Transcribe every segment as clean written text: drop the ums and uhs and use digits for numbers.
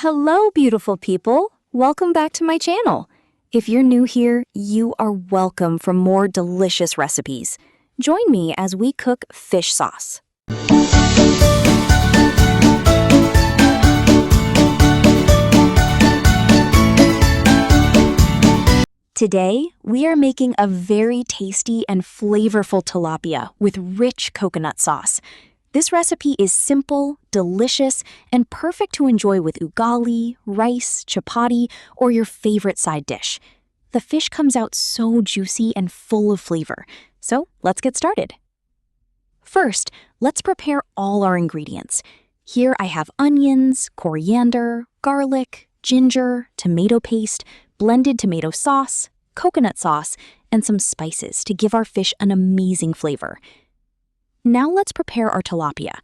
Hello, beautiful people. Welcome back to my channel. If you're new here, you are welcome for more delicious recipes. Join me as we cook fish sauce. Today, we are making a very tasty and flavorful tilapia with rich coconut sauce. This recipe is simple, delicious, and perfect to enjoy with ugali, rice, chapati, or your favorite side dish. The fish comes out so juicy and full of flavor. So let's get started. First, let's prepare all our ingredients. Here I have onions, coriander, garlic, ginger, tomato paste, blended tomato sauce, coconut sauce, and some spices to give our fish an amazing flavor. Now let's prepare our tilapia.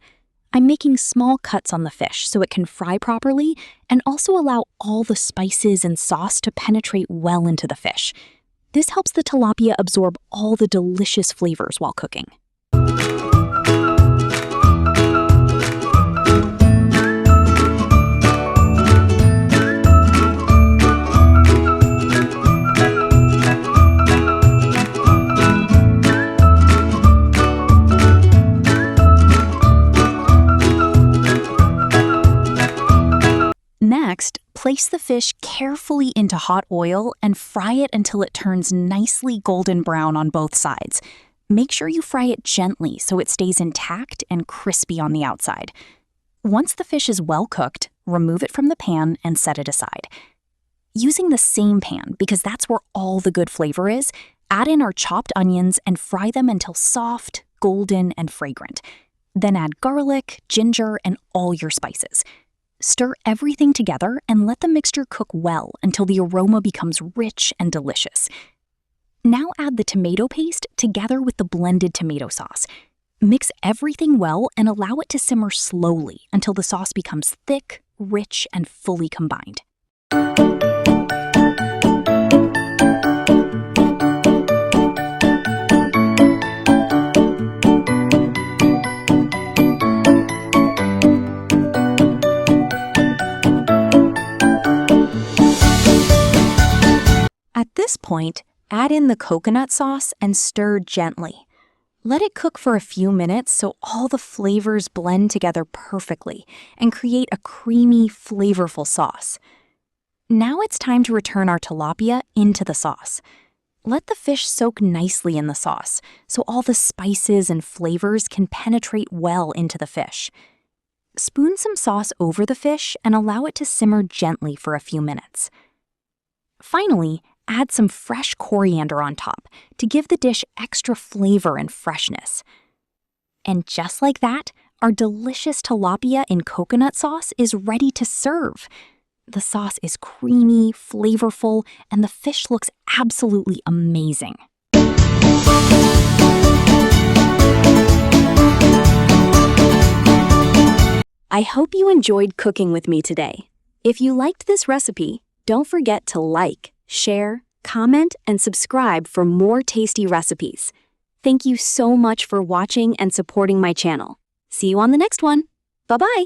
I'm making small cuts on the fish so it can fry properly and also allow all the spices and sauce to penetrate well into the fish. This helps the tilapia absorb all the delicious flavors while cooking. Next, place the fish carefully into hot oil and fry it until it turns nicely golden brown on both sides. Make sure you fry it gently so it stays intact and crispy on the outside. Once the fish is well cooked, remove it from the pan and set it aside. Using the same pan, because that's where all the good flavor is, add in our chopped onions and fry them until soft, golden, and fragrant. Then add garlic, ginger, and all your spices. Stir everything together and let the mixture cook well until the aroma becomes rich and delicious. Now add the tomato paste together with the blended tomato sauce. Mix everything well and allow it to simmer slowly until the sauce becomes thick, rich, and fully combined. At this point, add in the coconut sauce and stir gently. Let it cook for a few minutes so all the flavors blend together perfectly and create a creamy, flavorful sauce. Now it's time to return our tilapia into the sauce. Let the fish soak nicely in the sauce so all the spices and flavors can penetrate well into the fish. Spoon some sauce over the fish and allow it to simmer gently for a few minutes. Finally, add some fresh coriander on top to give the dish extra flavor and freshness. And just like that, our delicious tilapia in coconut sauce is ready to serve. The sauce is creamy, flavorful, and the fish looks absolutely amazing. I hope you enjoyed cooking with me today. If you liked this recipe, don't forget to like, share, comment, and subscribe for more tasty recipes. Thank you so much for watching and supporting my channel. See you on the next one. Bye-bye.